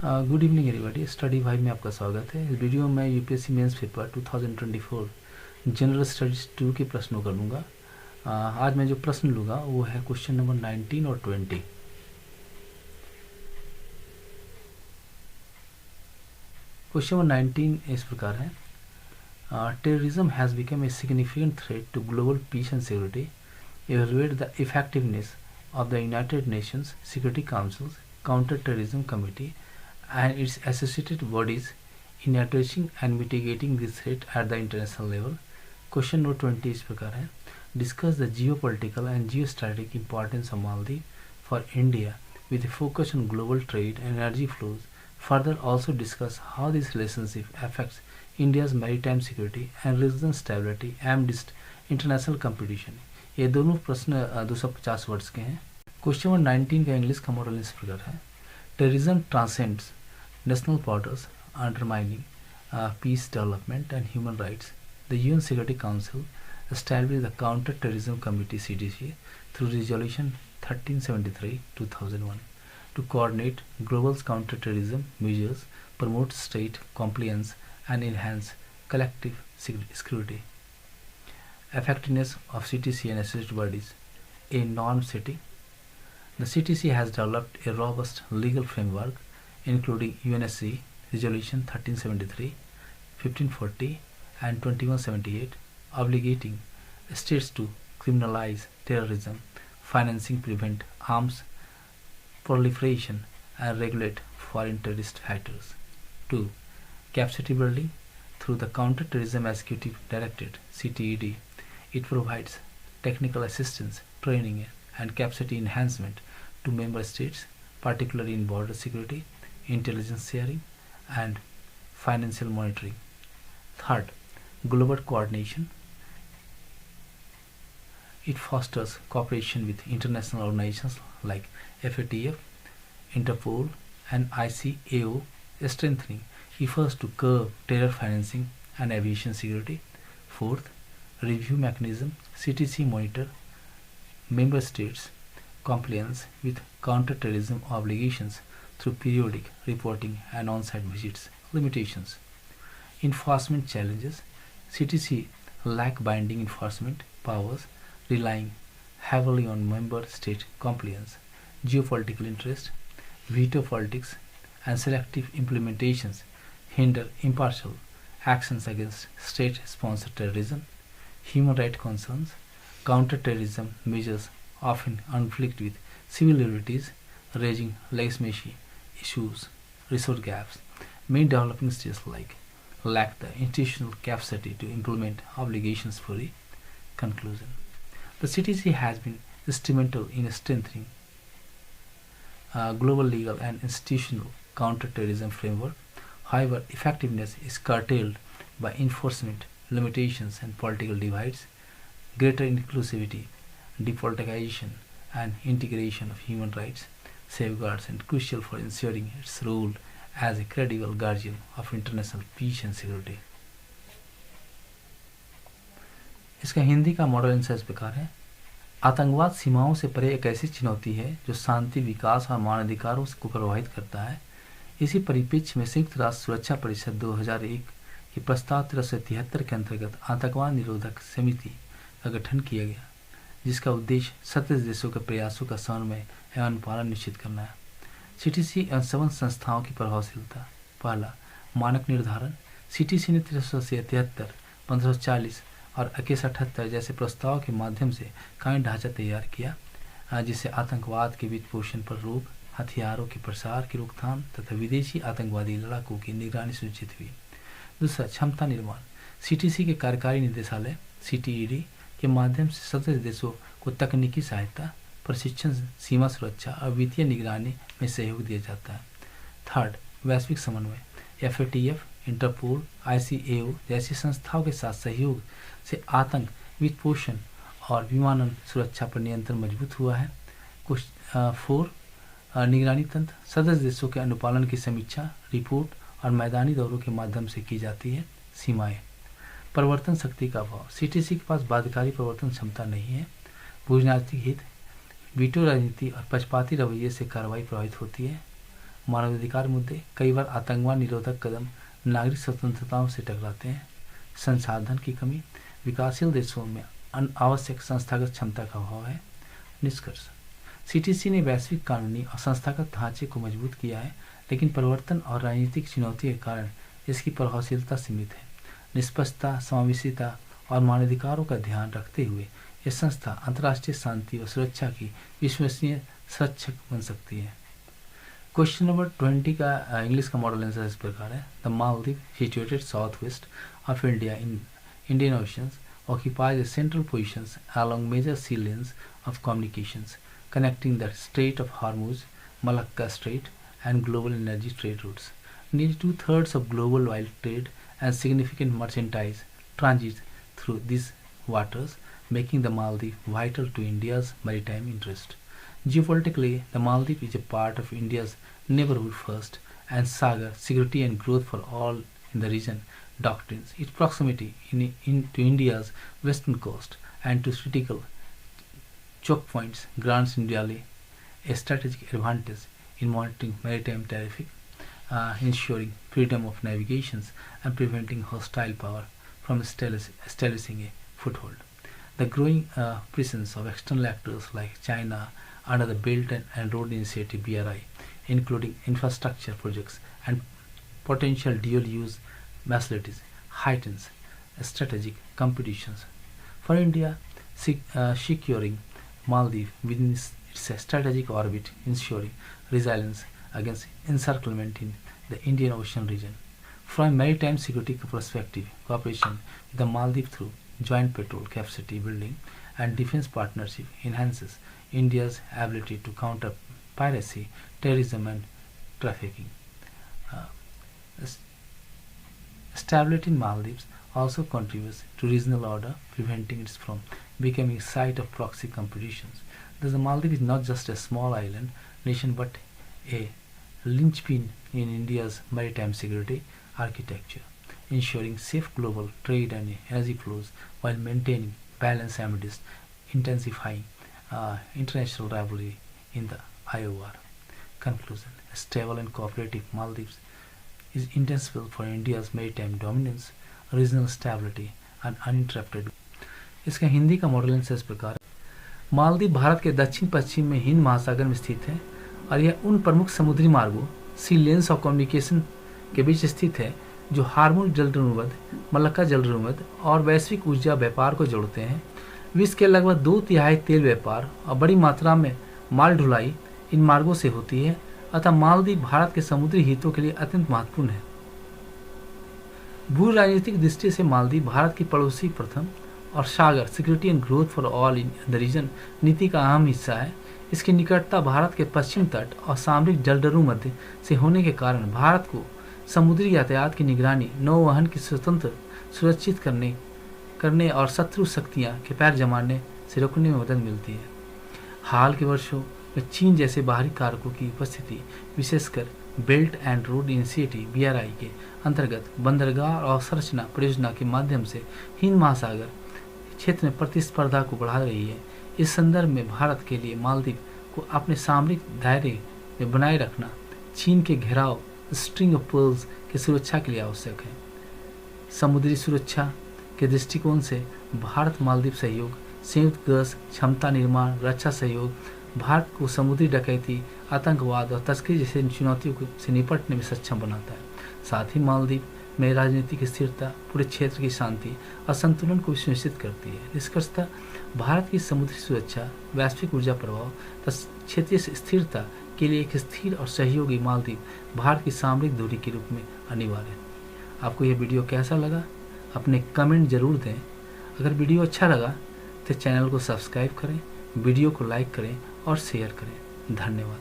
Good evening everybody. Study भाई में आपका स्वागत है। इस वीडियो में UPSC mains paper 2024 general studies 2 के प्रश्नों कर लूँगा। आज मैं जो प्रश्न लूँगा वो है क्वेश्चन नंबर 19 और 20। क्वेश्चन नंबर 19 इस प्रकार है, terrorism has become a significant threat to global peace and security. Evaluate the effectiveness of the United Nations Security Council's Counter-Terrorism Committee and its associated bodies in addressing and mitigating this threat at the international level. Question number 20 इस प्रकार है, discuss the geopolitical and geostrategic importance of Maldives for India with a focus on global trade and energy flows. Further, also discuss how this relationship affects India's maritime security and regional stability amidst international competition. ये दोनों प्रश्न 250 words के हैं। Question number 19 का English का model इस प्रकार है, terrorism transcends national borders undermining peace development and human rights. The UN security council established the Counter Terrorism Committee CTC through Resolution 1373/2001 to coordinate global counter-terrorism measures, promote state compliance and enhance collective security. Effectiveness of CTC and associated bodies. A norm setting. The CTC has developed a robust legal framework including UNSC Resolution 1373, 1540 and 2178 obligating states to criminalize terrorism, financing, prevent arms proliferation and regulate foreign terrorist fighters. 2. Capacity building. Through the Counter-Terrorism Executive Directorate (CTED), it provides technical assistance, training and capacity enhancement to member states, particularly in border security, intelligence sharing and financial monitoring. Third, global coordination. It fosters cooperation with international organizations like FATF, Interpol and ICAO, strengthening efforts to curb terror financing and aviation security. Fourth, review mechanism. CTC monitor member states compliance with counter-terrorism obligations through periodic reporting and on-site visits. Limitations. Enforcement challenges. CTC lack binding enforcement powers, relying heavily on member state compliance. Geopolitical interest, veto politics and selective implementations hinder impartial actions against state-sponsored terrorism. Human rights concerns. Counter-terrorism measures often conflict with civil liberties, raising legitimacy issues, resource gaps. Many developing states lack the institutional capacity to implement obligations fully. Conclusion. The CTC has been instrumental in strengthening global legal and institutional counter-terrorism framework. However, effectiveness is curtailed by enforcement limitations and political divides. Greater inclusivity, depoliticization and integration of human rights safeguards and crucial for ensuring its role as a credible guardian of international peace and security. इसका हिंदी का model answer इस प्रकार है, आतंकवाद सीमाओं से परे एक ऐसी चुनौती है जो शांति, विकास और मानवाधिकारों को प्रभावित करता है। इसी परिप्रेक्ष्य में संयुक्त राष्ट्र सुरक्षा परिषद 2001 के प्रस्ताव 1373 के अंतर्गत आतंकवाद निरोधक समिति का गठन किया गया, जिसका उद्देश्य 27 देशों के प्रयासों का समन्वय एवं अनुपालन निश्चित करना है। सीटीसी एवं संबद्ध संस्थाओं की प्रभावशीलता। पहला, मानक निर्धारण। सीटीसी ने 1373, 1540 और 2178 जैसे प्रस्ताव के माध्यम से कानूनी ढांचा तैयार किया, जिससे आतंकवाद के वित्त पोषण पर रोक, हथियारों के प्रसार की रोकथाम तथा विदेशी आतंकवादी लड़ाकों की निगरानी सुनिश्चित हुई। दूसरा, क्षमता निर्माण। सीटीसी के कार्यकारी निदेशालय सीटीईडी के माध्यम से सदस्य देशों को तकनीकी सहायता, प्रशिक्षण, सीमा सुरक्षा और वित्तीय निगरानी में सहयोग दिया जाता है। थर्ड, वैश्विक समन्वय। एफएटीएफ, इंटरपोल, आईसीएओ जैसी संस्थाओं के साथ सहयोग से आतंक, वित्त पोषण और विमानन सुरक्षा पर नियंत्रण मजबूत हुआ है। कुछ 4, निगरानी तंत्र। सदस्य देशों के अनुपालन की समीक्षा, रिपोर्ट और मैदानी दौरों के माध्यम से की जाती है। सीमाएं। परिवर्तन शक्ति का अभाव। सीटीसी के पास बाध्यकारी परिवर्तन क्षमता नहीं है। भूराजनीतिक हित, वीटो राजनीति और पक्षपाती रवैये से कार्रवाई प्रभावित होती है। मानवाधिकार मुद्दे, कई बार आतंकवाद निरोधक कदम नागरिक स्वतंत्रताओं से टकराते हैं। संसाधन की कमी, विकासशील देशों में आवश्यक संस्थागत क्षमता का अभाव है। निष्कर्ष, सीटीसी ने वैश्विक कानूनी और संस्थागत ढांचे को मजबूत किया है, लेकिन परिवर्तन और राजनीतिक चुनौती के कारण इसकी प्रभावशीलता सीमित है। निष्पक्षता, समावेशिता और मानवाधिकारों का ध्यान रखते हुए यह संस्था अंतर्राष्ट्रीय शांति और सुरक्षा की विश्वसनीय संरक्षक बन सकती है। क्वेश्चन नंबर 20 का इंग्लिश का मॉडल आंसर इस प्रकार है। The Maldives, situated south west of India in Indian oceans, occupies a central positions along major sea lanes of communications connecting the Strait of Hormuz, Malacca Strait, and global energy trade routes. Nearly 2/3 of global oil trade and significant merchandise transit through these waters, making the Maldives vital to India's maritime interest. Geopolitically, the Maldives is a part of India's neighborhood first and Sagar security and growth for all in the region doctrines. Its proximity to India's western coast and to critical choke points grants India a strategic advantage in monitoring maritime traffic, ensuring freedom of navigation and preventing hostile power from establishing a foothold. The growing presence of external actors like China under the Belt and Road Initiative (BRI), including infrastructure projects and potential dual-use facilities, heightens strategic competitions. For India, securing Maldives within its strategic orbit, ensuring resilience against encirclement in the Indian Ocean region. From a maritime security perspective, cooperation with the Maldives through joint patrol capacity building and defense partnership enhances India's ability to counter piracy, terrorism, and trafficking. Stability in Maldives also contributes to regional order, preventing it from becoming a site of proxy competitions. Thus, the Maldives is not just a small island nation but a linchpin in India's maritime security architecture, ensuring safe global trade and energy flows while maintaining balance amidst intensifying international rivalry in the IOR. Conclusion: a stable and cooperative Maldives is indispensable for India's maritime dominance, regional stability and uninterrupted. इसका हिंदी का model इस प्रकार है। मालदीव भारत के दक्षिण पश्चिम में हिंद महासागर में स्थित है और यह उन प्रमुख समुद्री मार्गों सी लेन्स ऑफ कम्युनिकेशन के बीच स्थित है जो हार्मोन जलरुवद, मलक्का जलरुवद और वैश्विक ऊर्जा व्यापार को जोड़ते हैं। विश्व के लगभग 2/3 तेल व्यापार और बड़ी मात्रा में माल ढुलाई इन मार्गों से होती है, अतः मालदीव भारत के समुद्री हितों के लिए अत्यंत महत्वपूर्ण है। भू राजनीतिक दृष्टि से मालदीव भारत की पड़ोसी प्रथम और SAGAR security and growth for all in the region नीति का अहम हिस्सा है। इसकी निकटता भारत के पश्चिम तट और सामरिक जलडरों मध्य से होने के कारण भारत को समुद्री यातायात की निगरानी, नौवहन की स्वतंत्र सुरक्षित करने और शत्रु शक्तियाँ के पैर जमाने से रोकने में मदद मिलती है। हाल के वर्षों में चीन जैसे बाहरी कारकों की उपस्थिति, विशेषकर belt and road initiative (BRI) के अंतर्गत बंदरगाह और संरचना परियोजना के माध्यम से हिंद महासागर क्षेत्र में प्रतिस्पर्धा को बढ़ा रही है। इस संदर्भ में भारत के लिए मालदीव को अपने सामरिक दायरे में बनाए रखना चीन के घेराव स्ट्रिंग ऑफ पर्ल्स की सुरक्षा के लिए आवश्यक है। समुद्री सुरक्षा के दृष्टिकोण से भारत मालदीव सहयोग, संयुक्त गश्त, क्षमता निर्माण, रक्षा सहयोग भारत को समुद्री डकैती, आतंकवाद और तस्करी जैसे चुनौतियों से निपटने में सक्षम बनाता है। साथ ही मालदीव में राजनीतिक स्थिरता पूरे क्षेत्र की शांति और संतुलन को सुनिश्चित करती है। निष्कर्षतः भारत की समुद्री सुरक्षा, वैश्विक ऊर्जा प्रभाव तथा क्षेत्रीय स्थिरता के लिए एक स्थिर और सहयोगी मालदीव भारत की सामरिक दूरी के रूप में अनिवार्य है। आपको यह वीडियो कैसा लगा? अपने कमेंट जरूर दें। अगर वीडियो अच्छा लगा तो चैनल को सब्सक्राइब करें, वीडियो को लाइक करें और शेयर करें। धन्यवाद।